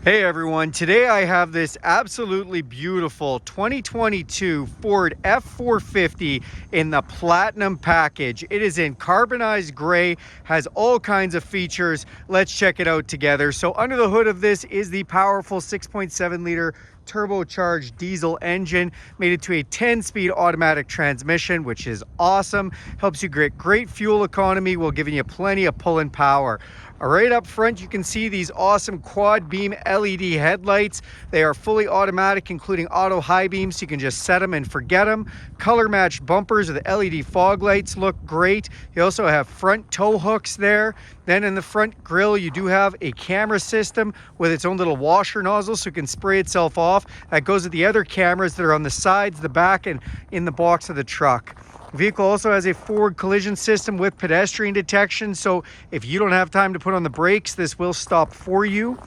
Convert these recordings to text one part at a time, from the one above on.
Hey everyone, today I have this absolutely beautiful 2022 Ford F-450 in the Platinum package. It is in carbonized gray, has all kinds of features. Let's check it out together. So under the hood of this is the powerful 6.7 liter turbocharged diesel engine, made it to a 10-speed automatic transmission, which is awesome. Helps you get great fuel economy while giving you plenty of pull and power. Right up front, you can see these awesome quad beam LED headlights. They are fully automatic, including auto high beam, so you can just set them and forget them. Color matched bumpers with LED fog lights look great. You also have front tow hooks there. Then in the front grille, you do have a camera system with its own little washer nozzle, so it can spray itself off. That goes with the other cameras that are on the sides, the back, and in the box of the truck. The vehicle also has a forward collision system with pedestrian detection, so if you don't have time to put on the brakes, this will stop for you.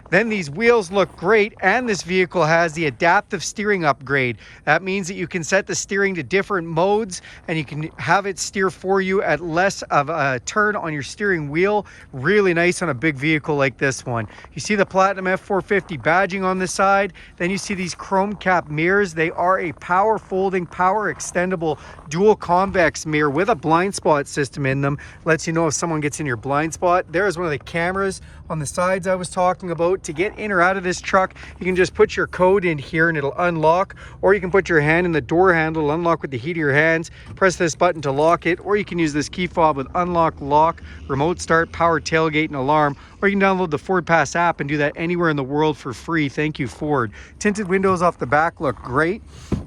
Then these wheels look great, and this vehicle has the adaptive steering upgrade. That means that you can set the steering to different modes and you can have it steer for you at less of a turn on your steering wheel. Really nice on a big vehicle like this one. You see the Platinum F450 badging on the side. Then you see these chrome cap mirrors. They are a power folding, power extendable dual convex mirror with a blind spot system in them. Lets you know if someone gets in your blind spot. There is one of the cameras on the sides I was talking about. To get in or out of this truck, you can just put your code in here and it'll unlock, or you can put your hand in the door handle, it'll unlock with the heat of your hands, press this button to lock it, or you can use this key fob with unlock, lock, remote start, power tailgate, and alarm, or you can download the Ford Pass app and do that anywhere in the world for free. Thank you, Ford. Tinted windows off the back look great.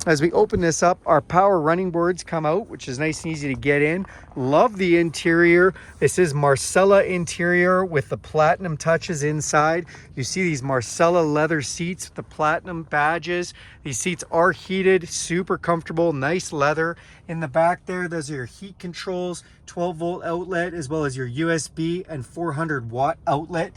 As we open this up, our power running boards come out, which is nice and easy to get in. Love the interior. This is Marcella interior with the platinum touches inside. You see these Marcella leather seats with the platinum badges. These seats are heated, super comfortable, nice leather. In the back there, those are your heat controls, 12-volt outlet, as well as your USB and 400-watt outlet.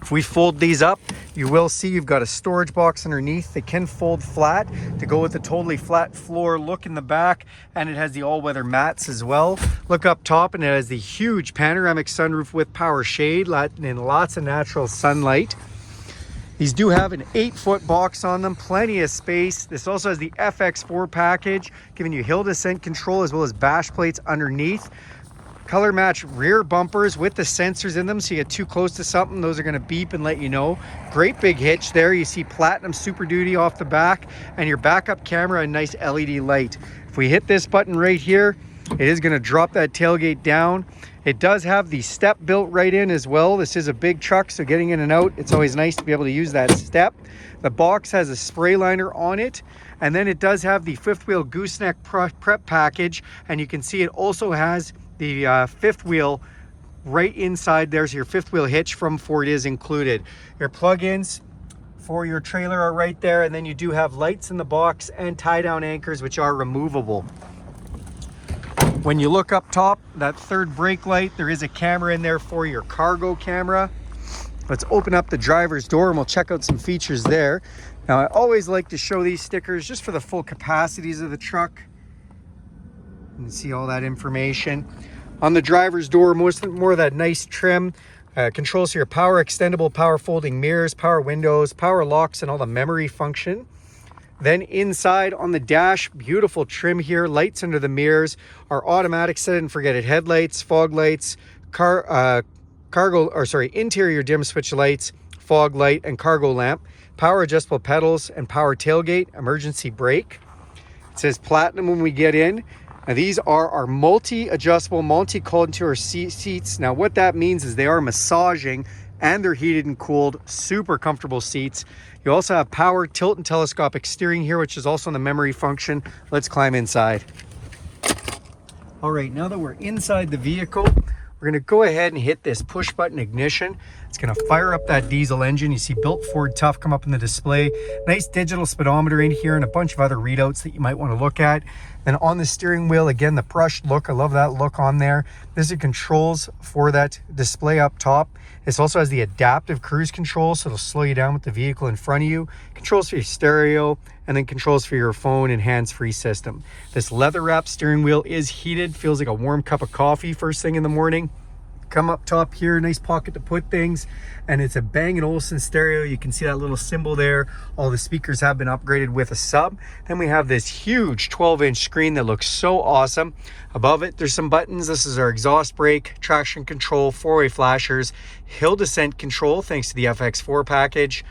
If we fold these up, you will see you've got a storage box underneath. They can fold flat to go with the totally flat floor look in the back, and it has the all-weather mats as well. Look up top, and it has the huge panoramic sunroof with power shade, letting lots of natural sunlight. These do have an 8-foot box on them, plenty of space. This also has the FX4 package, giving you hill descent control as well as bash plates underneath. Color match rear bumpers with the sensors in them, so you get too close to something, those are going to beep and let you know. Great big hitch there. You see Platinum Super Duty off the back, and your backup camera and nice LED light. If we hit this button right here, it is going to drop that tailgate down. It does have the step built right in as well. This is a big truck, so getting in and out, it's always nice to be able to use that step. The box has a spray liner on it, and then it does have the fifth wheel gooseneck prep package, and you can see it also has the fifth wheel right inside there, so your fifth wheel hitch from Ford is included. Your plug-ins for your trailer are right there, and then you do have lights in the box and tie-down anchors, which are removable. When you look up top, that third brake light, there is a camera in there for your cargo camera. Let's open up the driver's door and we'll check out some features there. Now, I always like to show these stickers just for the full capacities of the truck. You can see all that information. On the driver's door, more of that nice trim. Controls for your power extendable, power folding mirrors, power windows, power locks, and all the memory function. Then inside on the dash, beautiful trim here. Lights under the mirrors, our automatic set it and forget it headlights, fog lights, interior dim switch lights, fog light, and cargo lamp. Power adjustable pedals and power tailgate, emergency brake. It says Platinum when we get in. Now these are our multi-adjustable, multi-contour seats. Now what that means is they are massaging and they're heated and cooled, super comfortable seats. You also have power tilt and telescopic steering here, which is also in the memory function. Let's climb inside. All right, now that we're inside the vehicle, we're gonna go ahead and hit this push button ignition. It's gonna fire up that diesel engine. You see Built Ford Tough come up in the display. Nice digital speedometer in here and a bunch of other readouts that you might wanna look at. Then on the steering wheel, again, the brushed look. I love that look on there. This is controls for that display up top. This also has the adaptive cruise control, so it'll slow you down with the vehicle in front of you. Controls for your stereo, and then controls for your phone and hands-free system. This leather wrap steering wheel is heated, feels like a warm cup of coffee first thing in the morning. Come up top here, nice pocket to put things, and it's a Bang & Olufsen stereo. You can see that little symbol there. All the speakers have been upgraded with a sub. Then we have this huge 12-inch screen that looks so awesome. Above it, there's some buttons. This is our exhaust brake, traction control, four-way flashers, hill descent control thanks to the FX4 package,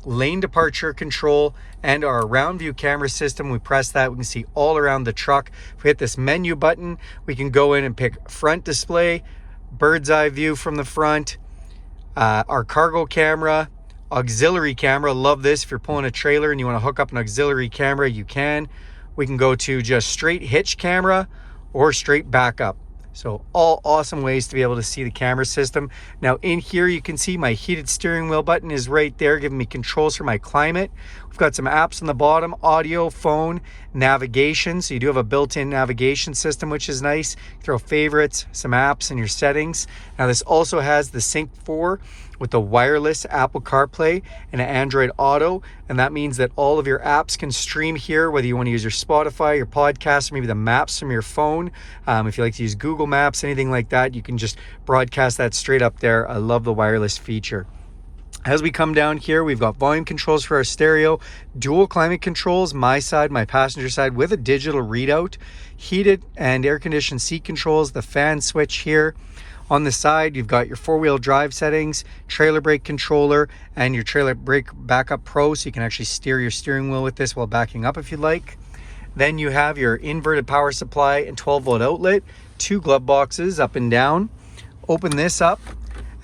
lane departure control, and our round view camera system. We press that, we can see all around the truck. If we hit this menu button, we can go in and pick front display, bird's eye view from the front, our cargo camera, auxiliary camera. Love this. If you're pulling a trailer and you want to hook up an auxiliary camera, you can. We can go to just straight hitch camera or straight backup. So all awesome ways to be able to see the camera system. Now in here, you can see my heated steering wheel button is right there, giving me controls for my climate. We've got some apps on the bottom, audio, phone, navigation. So you do have a built-in navigation system, which is nice. Throw favorites, some apps in your settings. Now this also has the Sync 4 with the wireless Apple CarPlay and an Android Auto. And that means that all of your apps can stream here, whether you want to use your Spotify, your podcast, or maybe the maps from your phone. If you like to use Google Maps, anything like that, you can just broadcast that straight up there. I love the wireless feature. As we come down here, we've got volume controls for our stereo, dual climate controls, my side, my passenger side, with a digital readout, heated and air conditioned seat controls, the fan switch here. On the side, you've got your four-wheel drive settings, trailer brake controller, and your trailer brake backup pro, so you can actually steer your steering wheel with this while backing up if you'd like. Then you have your inverted power supply and 12-volt outlet, two glove boxes up and down. Open this up,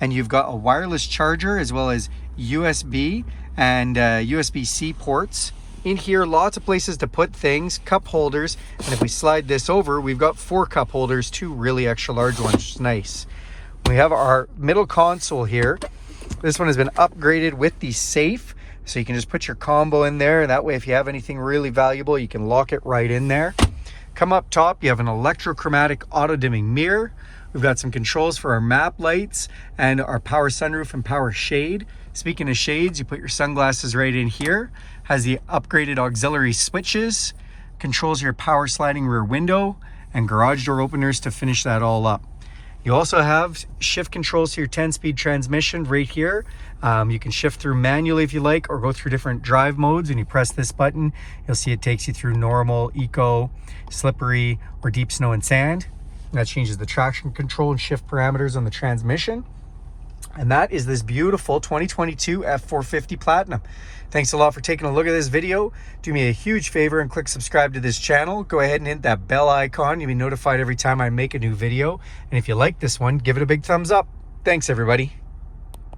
and you've got a wireless charger as well as USB and USB-C ports. In here, lots of places to put things, cup holders, and if we slide this over, we've got 4 cup holders, 2 really extra large ones, which is nice. We have our middle console here. This one has been upgraded with the safe, so you can just put your combo in there. That way, if you have anything really valuable, you can lock it right in there. Come up top, you have an electrochromatic auto-dimming mirror. We've got some controls for our map lights and our power sunroof and power shade. Speaking of shades, you put your sunglasses right in here. Has the upgraded auxiliary switches, controls your power sliding rear window, and garage door openers to finish that all up. You also have shift controls to your 10-speed transmission right here. You can shift through manually if you like, or go through different drive modes. When you press this button, you'll see it takes you through normal, eco, slippery, or deep snow and sand. That changes the traction control and shift parameters on the transmission. And that is this beautiful 2022 F450 Platinum. Thanks a lot for taking a look at this video. Do me a huge favor and click subscribe to this channel. Go ahead and hit that bell icon. You'll be notified every time I make a new video. And if you like this one, give it a big thumbs up. Thanks, everybody.